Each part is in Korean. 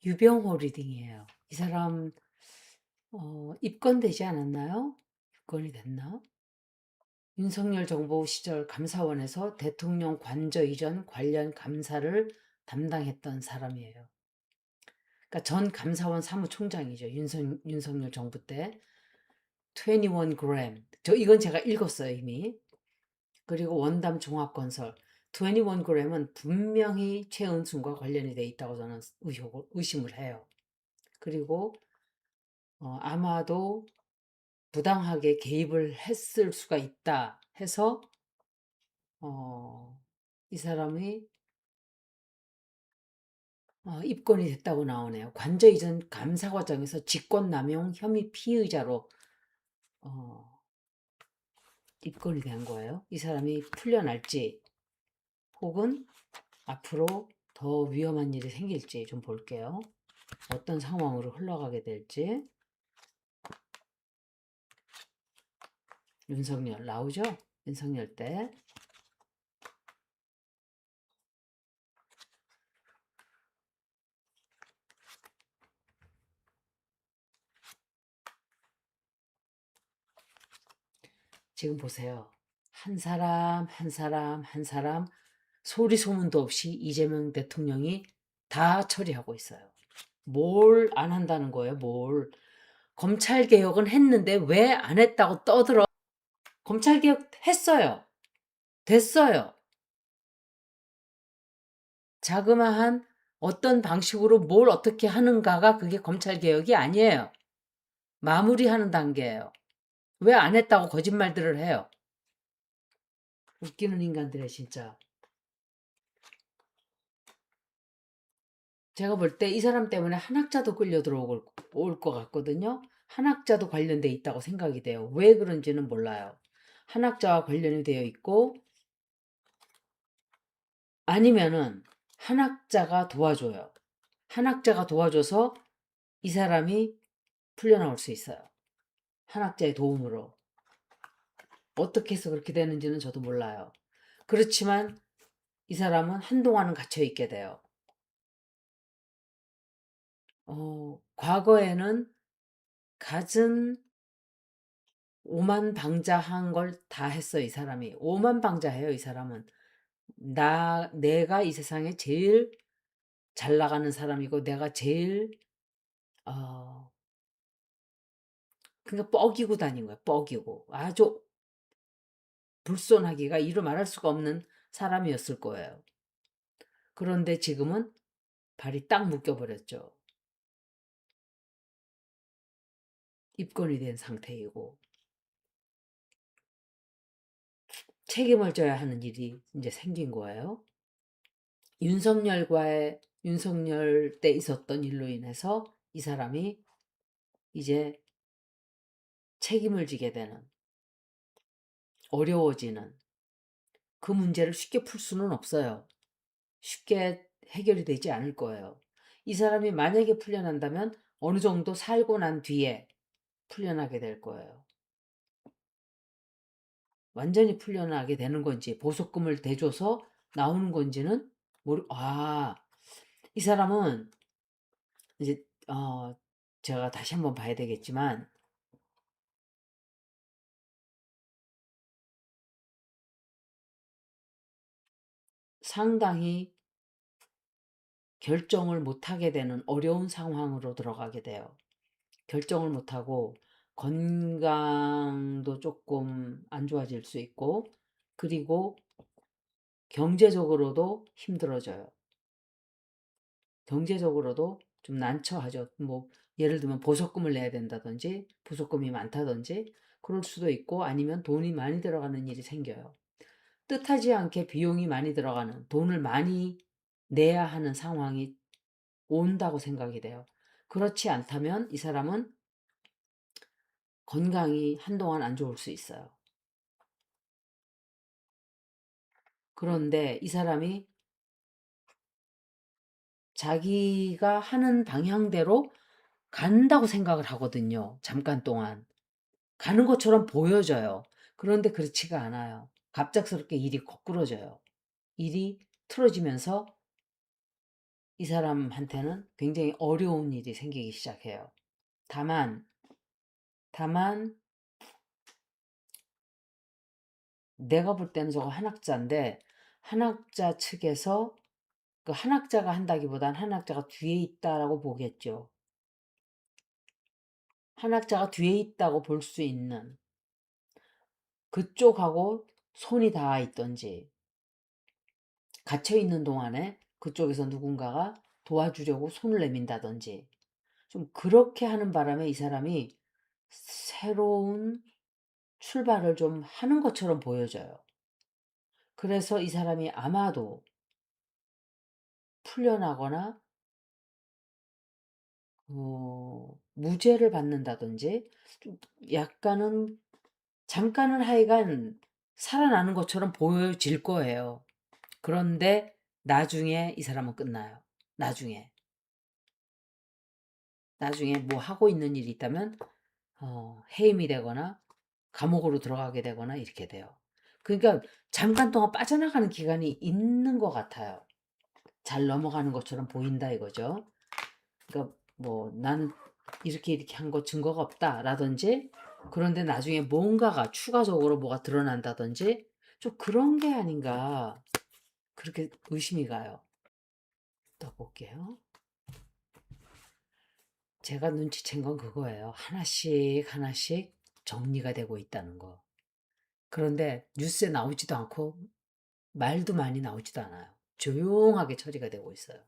유병호 리딩이에요. 이 사람 입건되지 않았나요? 입건이 됐나? 윤석열 정부 시절 감사원에서 대통령 관저 이전 관련 감사를 담당했던 사람이에요. 그러니까 전 감사원 사무총장이죠. 윤석열 정부 때. 21g. 이건 제가 읽었어요, 이미. 그리고 원담 종합건설. 21g은 분명히 최은순과 관련이 돼 있다고 저는 의심을 해요. 그리고 아마도 부당하게 개입을 했을 수가 있다 해서 이 사람이 입건이 됐다고 나오네요. 관저 이전 감사 과정에서 직권남용 혐의 피의자로 어, 입건이 된 거예요. 이 사람이 풀려날지 혹은 앞으로 더 위험한 일이 생길지 좀 볼게요. 어떤 상황으로 흘러가게 될지. 윤석열 나오죠? 윤석열 때. 지금 보세요. 한 사람, 한 사람, 한 사람 소리 소문도 없이 이재명 대통령이 다 처리하고 있어요. 뭘 안 한다는 거예요, 뭘. 검찰개혁은 했는데 왜 안 했다고 떠들어. 검찰개혁 했어요. 됐어요. 자그마한 어떤 방식으로 뭘 어떻게 하는가가 그게 검찰개혁이 아니에요. 마무리하는 단계예요. 왜 안 했다고 거짓말들을 해요. 웃기는 인간들의 진짜. 제가 볼 때 이 사람 때문에 한학자도 끌려 들어올 것 같거든요. 한학자도 관련돼 있다고 생각이 돼요. 왜 그런지는 몰라요. 한학자와 관련이 되어 있고 아니면은 한학자가 도와줘요. 한학자가 도와줘서 이 사람이 풀려나올 수 있어요. 한학자의 도움으로. 어떻게 해서 그렇게 되는지는 저도 몰라요. 그렇지만 이 사람은 한동안은 갇혀 있게 돼요. 과거에는 갖은 오만방자한 걸 다 했어, 이 사람이. 오만방자해요, 이 사람은. 내가 이 세상에 제일 잘 나가는 사람이고, 내가 제일, 어, 그러니까 뻐기고 다닌 거야, 뻐기고. 아주 불손하기가 이루 말할 수가 없는 사람이었을 거예요. 그런데 지금은 발이 딱 묶여버렸죠. 입건이 된 상태이고. 책임을 져야 하는 일이 이제 생긴 거예요. 윤석열 때 있었던 일로 인해서 이 사람이 이제 책임을 지게 되는, 어려워지는 그 문제를 쉽게 풀 수는 없어요. 쉽게 해결이 되지 않을 거예요. 이 사람이 만약에 풀려난다면 어느 정도 살고 난 뒤에 풀려나게 될 거예요. 완전히 풀려나게 되는 건지 보석금을 대줘서 나오는 건지는 이 사람은 이제 제가 다시 한번 봐야 되겠지만 상당히 결정을 못하게 되는 어려운 상황으로 들어가게 돼요. 결정을 못하고 건강도 조금 안 좋아질 수 있고 그리고 경제적으로도 힘들어져요. 경제적으로도 좀 난처하죠. 뭐 예를 들면 보석금을 내야 된다든지 보석금이 많다든지 그럴 수도 있고 아니면 돈이 많이 들어가는 일이 생겨요. 뜻하지 않게 비용이 많이 들어가는 돈을 많이 내야 하는 상황이 온다고 생각이 돼요. 그렇지 않다면 이 사람은 건강이 한동안 안 좋을 수 있어요. 그런데 이 사람이 자기가 하는 방향대로 간다고 생각을 하거든요. 잠깐 동안. 가는 것처럼 보여져요. 그런데 그렇지가 않아요. 갑작스럽게 일이 거꾸러져요. 일이 틀어지면서 이 사람한테는 굉장히 어려운 일이 생기기 시작해요. 다만, 다만, 내가 볼 때는 저거 한학자인데, 한학자 측에서 그 한학자가 한다기보단 한학자가 뒤에 있다라고 보겠죠. 한학자가 뒤에 있다고 볼 수 있는 그쪽하고 손이 닿아 있던지, 갇혀 있는 동안에 그쪽에서 누군가가 도와주려고 손을 내민다든지, 좀 그렇게 하는 바람에 이 사람이 새로운 출발을 좀 하는 것처럼 보여져요. 그래서 이 사람이 아마도 풀려나거나 무죄를 받는다든지 좀 약간은 잠깐은 하여간 살아나는 것처럼 보여질 거예요. 그런데 나중에 이 사람은 끝나요. 나중에. 나중에 뭐 하고 있는 일이 있다면 해임이 되거나 감옥으로 들어가게 되거나 이렇게 돼요. 그러니까 잠깐 동안 빠져나가는 기간이 있는 것 같아요. 잘 넘어가는 것처럼 보인다 이거죠. 그러니까 뭐 나는 이렇게 한 거 증거가 없다라든지 그런데 나중에 뭔가가 추가적으로 뭐가 드러난다든지 좀 그런 게 아닌가 그렇게 의심이 가요. 또 볼게요. 제가 눈치챈 건 그거예요. 하나씩 하나씩 정리가 되고 있다는 거. 그런데 뉴스에 나오지도 않고 말도 많이 나오지도 않아요. 조용하게 처리가 되고 있어요.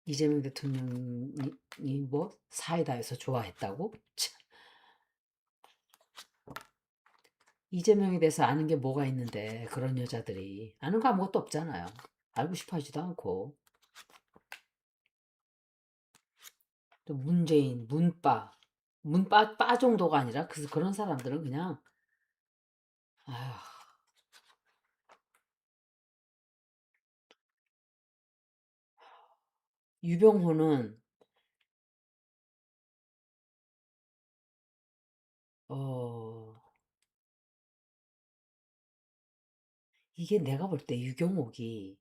이재명 대통령이 뭐 사이다에서 좋아했다고? 참, 이재명에 대해서 아는 게 뭐가 있는데 그런 여자들이 아는 거 아무것도 없잖아요. 알고 싶어 하지도 않고. 또 문재인, 문빠 정도가 아니라 그런 사람들은 그냥 아휴, 유병호는 어 이게 내가 볼 때 유경옥이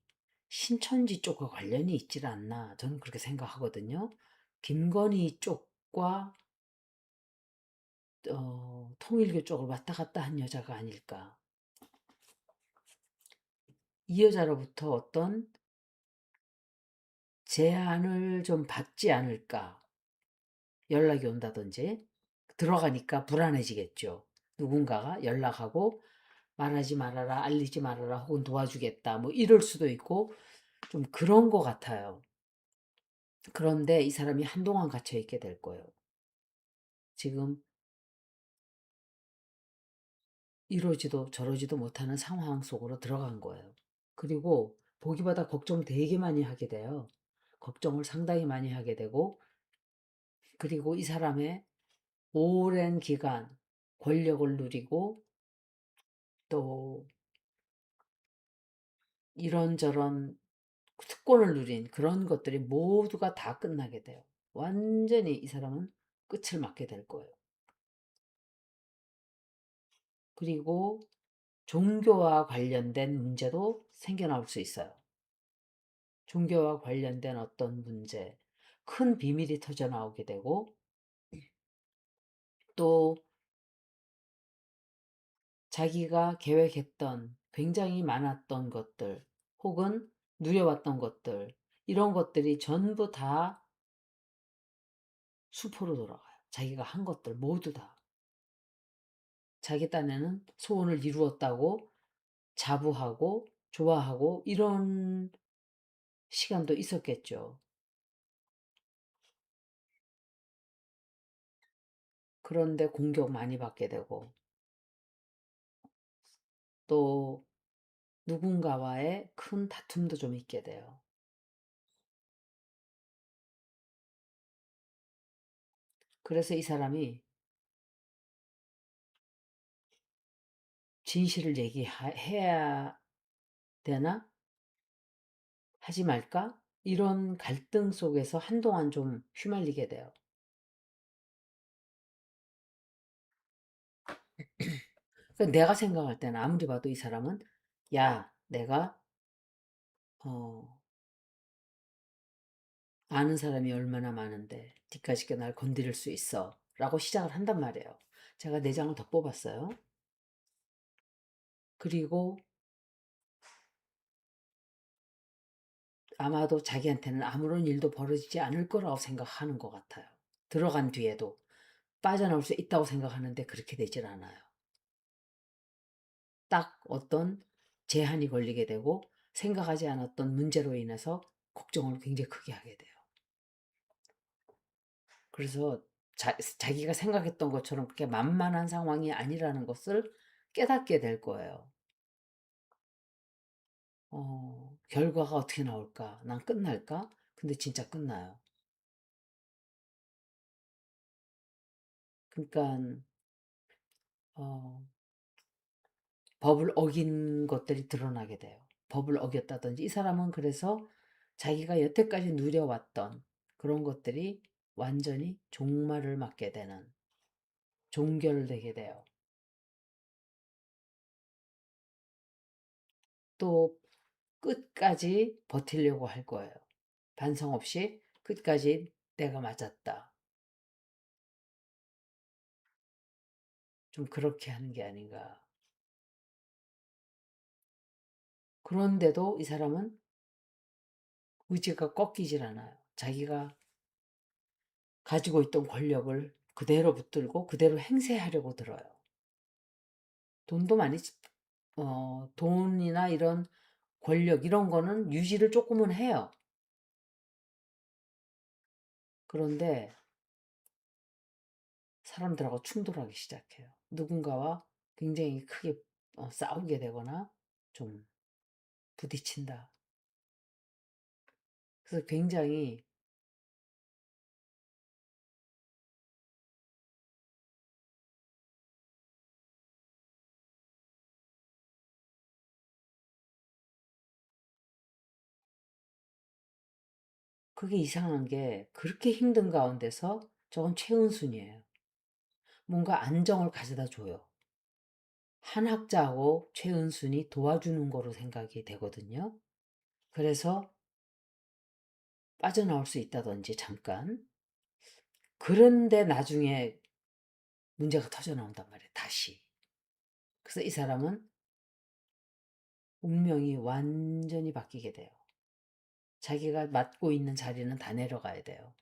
신천지 쪽과 관련이 있질 않나 저는 그렇게 생각하거든요. 김건희 쪽과 통일교 쪽을 왔다 갔다 한 여자가 아닐까. 이 여자로부터 어떤 제안을 좀 받지 않을까. 연락이 온다든지 들어가니까 불안해지겠죠. 누군가가 연락하고 말하지 말아라, 알리지 말아라, 혹은 도와주겠다, 뭐 이럴 수도 있고 좀 그런 것 같아요. 그런데 이 사람이 한동안 갇혀 있게 될 거예요. 지금 이러지도 저러지도 못하는 상황 속으로 들어간 거예요. 그리고 보기보다 걱정 되게 많이 하게 돼요. 걱정을 상당히 많이 하게 되고, 그리고 이 사람의 오랜 기간 권력을 누리고 또 이런저런 특권을 누린 그런 것들이 모두가 다 끝나게 돼요. 완전히 이 사람은 끝을 맞게 될 거예요. 그리고 종교와 관련된 문제도 생겨나올 수 있어요. 종교와 관련된 어떤 문제, 큰 비밀이 터져 나오게 되고, 또 자기가 계획했던 굉장히 많았던 것들, 혹은 누려왔던 것들, 이런 것들이 전부 다 수포로 돌아가요. 자기가 한 것들 모두 다. 자기 딴에는 소원을 이루었다고 자부하고 좋아하고 이런 시간도 있었겠죠. 그런데 공격 많이 받게 되고 또 누군가와의 큰 다툼도 좀 있게 돼요. 그래서 이 사람이 진실을 얘기해야 되나? 하지 말까? 이런 갈등 속에서 한동안 좀 휘말리게 돼요. 그러니까 내가 생각할 때는 아무리 봐도 이 사람은 야, 내가 어, 아는 사람이 얼마나 많은데 니까짓게 날 건드릴 수 있어 라고 시작을 한단 말이에요. 제가 4장을 더 뽑았어요. 그리고 아마도 자기한테는 아무런 일도 벌어지지 않을 거라고 생각하는 것 같아요. 들어간 뒤에도 빠져나올 수 있다고 생각하는데 그렇게 되질 않아요. 딱 어떤 제한이 걸리게 되고 생각하지 않았던 문제로 인해서 걱정을 굉장히 크게 하게 돼요. 그래서 자기가 생각했던 것처럼 그렇게 만만한 상황이 아니라는 것을 깨닫게 될 거예요. 결과가 어떻게 나올까? 난 끝날까? 근데 진짜 끝나요. 그러니까 어, 법을 어긴 것들이 드러나게 돼요. 법을 어겼다든지 이 사람은 그래서 자기가 여태까지 누려왔던 그런 것들이 완전히 종말을 맞게 되는 종결되게 돼요. 또 끝까지 버티려고 할 거예요. 반성 없이 끝까지 내가 맞았다. 좀 그렇게 하는 게 아닌가. 그런데도 이 사람은 의지가 꺾이질 않아요. 자기가 가지고 있던 권력을 그대로 붙들고 그대로 행세하려고 들어요. 돈도 많이, 돈이나 이런 권력, 이런 거는 유지를 조금은 해요. 그런데 사람들하고 충돌하기 시작해요. 누군가와 굉장히 크게 싸우게 되거나 좀 부딪힌다. 그래서 굉장히 그게 이상한 게 그렇게 힘든 가운데서 저건 최은순이에요. 뭔가 안정을 가져다 줘요. 한학자하고 최은순이 도와주는 거로 생각이 되거든요. 그래서 빠져나올 수 있다든지 잠깐. 그런데 나중에 문제가 터져 나온단 말이에요. 다시. 그래서 이 사람은 운명이 완전히 바뀌게 돼요. 자기가 맡고 있는 자리는 다 내려가야 돼요.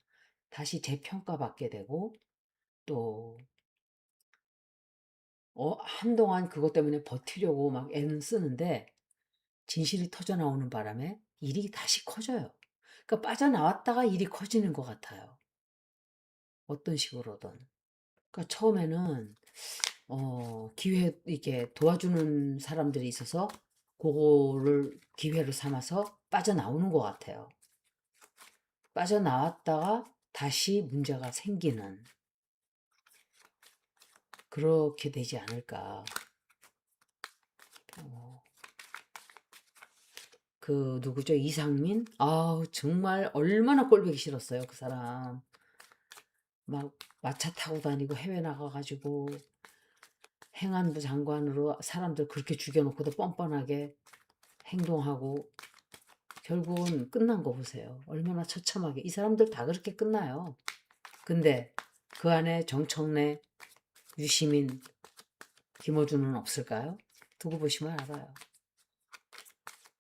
다시 재평가받게 되고 또 한동안 그것 때문에 버티려고 막 애는 쓰는데 진실이 터져 나오는 바람에 일이 다시 커져요. 그러니까 빠져나왔다가 일이 커지는 것 같아요. 어떤 식으로든. 그러니까 처음에는 기회 이렇게 도와주는 사람들이 있어서 그거를 기회로 삼아서 빠져나오는 것 같아요. 빠져나왔다가 다시 문제가 생기는 그렇게 되지 않을까. 어, 그 누구죠? 이상민? 아우 정말 얼마나 꼴보기 싫었어요. 그 사람. 막 마차 타고 다니고 해외 나가가지고 행안부 장관으로 사람들 그렇게 죽여놓고도 뻔뻔하게 행동하고 결국은 끝난 거 보세요. 얼마나 처참하게. 이 사람들 다 그렇게 끝나요. 근데 그 안에 정청래, 유시민, 김어준은 없을까요? 두고 보시면 알아요.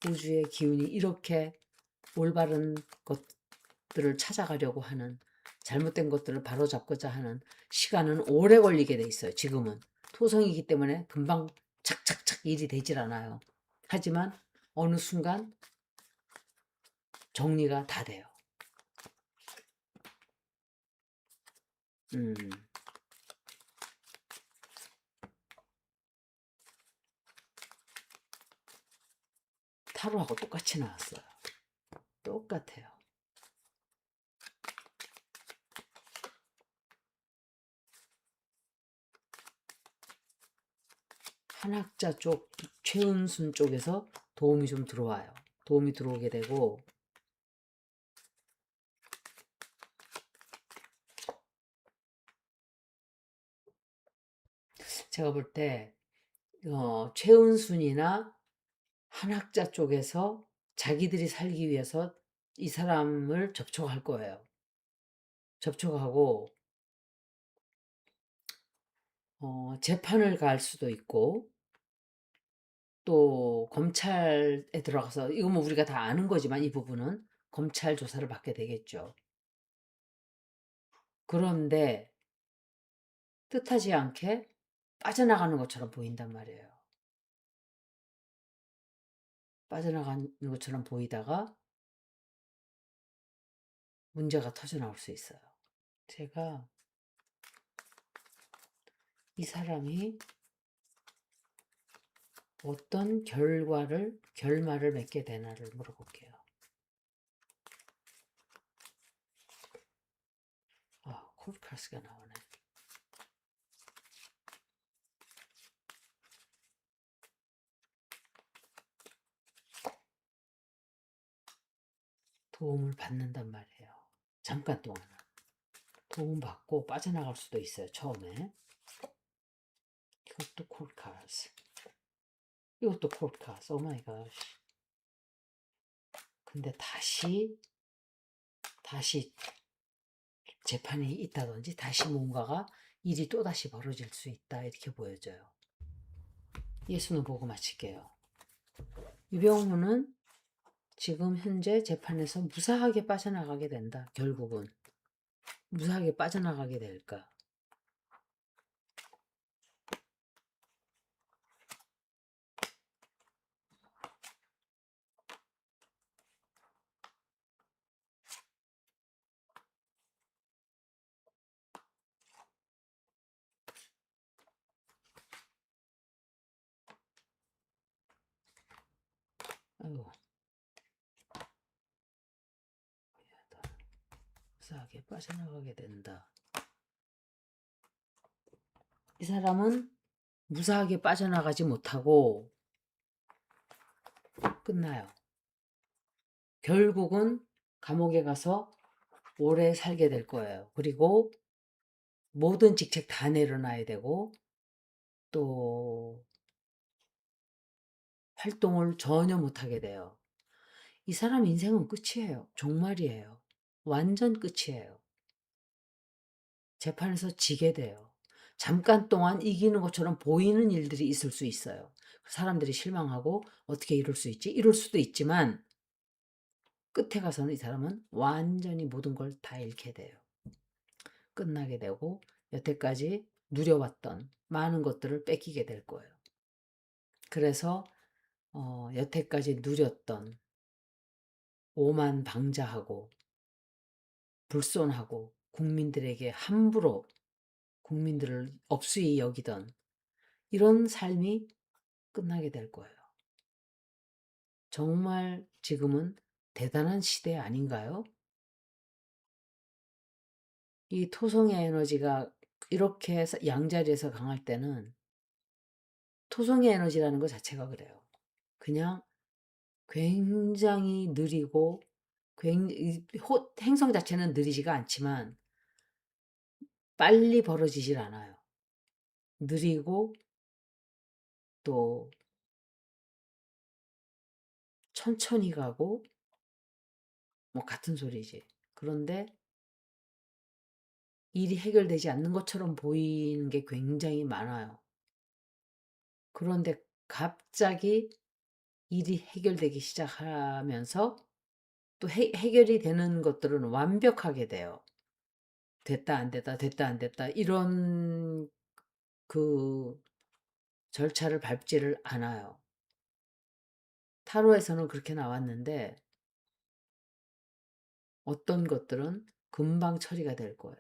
우주의 기운이 이렇게 올바른 것들을 찾아가려고 하는, 잘못된 것들을 바로잡고자 하는 시간은 오래 걸리게 돼 있어요. 지금은 토성이기 때문에 금방 착착착 일이 되질 않아요. 하지만 어느 순간 정리가 다 돼요. 음, 타로하고 똑같이 나왔어요. 똑같아요. 한학자 쪽, 최은순 쪽에서 도움이 좀 들어와요. 도움이 들어오게 되고, 제가 볼 때, 최은순이나 한학자 쪽에서 자기들이 살기 위해서 이 사람을 접촉할 거예요. 접촉하고 재판을 갈 수도 있고 또 검찰에 들어가서 이거 뭐 우리가 다 아는 거지만 이 부분은 검찰 조사를 받게 되겠죠. 그런데 뜻하지 않게 빠져나가는 것처럼 보인단 말이에요. 빠져나가는 것처럼 보이다가 문제가 터져 나올 수 있어요. 제가 이 사람이 어떤 결말을 맺게 되나를 물어볼게요. 콜카스가 나오네. 도움을 받는단 말이에요. 잠깐 동안은. 도움받고 빠져나갈 수도 있어요. 처음에. 이것도 콜카스. 이것도 콜카스. 오 마이 갓. 근데 다시 재판이 있다든지 다시 뭔가가 일이 또다시 벌어질 수 있다. 이렇게 보여져요. 예수는 보고 마칠게요. 유병훈은 지금 현재 재판에서 무사하게 빠져나가게 된다. 결국은. 무사하게 빠져나가게 될까? 아이고. 무사하게 빠져나가게 된다. 이 사람은 무사하게 빠져나가지 못하고 끝나요. 결국은 감옥에 가서 오래 살게 될 거예요. 그리고 모든 직책 다 내려놔야 되고 또 활동을 전혀 못하게 돼요. 이 사람 인생은 끝이에요. 종말이에요. 완전 끝이에요. 재판에서 지게 돼요. 잠깐 동안 이기는 것처럼 보이는 일들이 있을 수 있어요. 사람들이 실망하고 어떻게 이럴 수 있지? 이럴 수도 있지만 끝에 가서는 이 사람은 완전히 모든 걸 다 잃게 돼요. 끝나게 되고 여태까지 누려왔던 많은 것들을 뺏기게 될 거예요. 그래서 여태까지 누렸던 오만방자하고 불손하고 국민들에게 함부로 국민들을 업수히 여기던 이런 삶이 끝나게 될 거예요. 정말 지금은 대단한 시대 아닌가요? 이 토성의 에너지가 이렇게 양자리에서 강할 때는 토성의 에너지라는 것 자체가 그래요. 그냥 굉장히 느리고 행성 자체는 느리지가 않지만 빨리 벌어지질 않아요. 느리고 또 천천히 가고 뭐 같은 소리지. 그런데 일이 해결되지 않는 것처럼 보이는 게 굉장히 많아요. 그런데 갑자기 일이 해결되기 시작하면서 또 해결이 되는 것들은 완벽하게 돼요. 됐다 안 됐다 됐다 안 됐다 이런 그 절차를 밟지를 않아요. 타로에서는 그렇게 나왔는데 어떤 것들은 금방 처리가 될 거예요.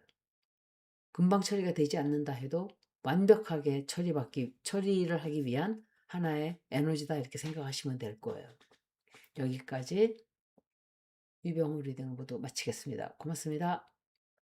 금방 처리가 되지 않는다 해도 완벽하게 처리를 하기 위한 하나의 에너지다 이렇게 생각하시면 될 거예요. 여기까지 유병우 리딩 모두 마치겠습니다. 고맙습니다.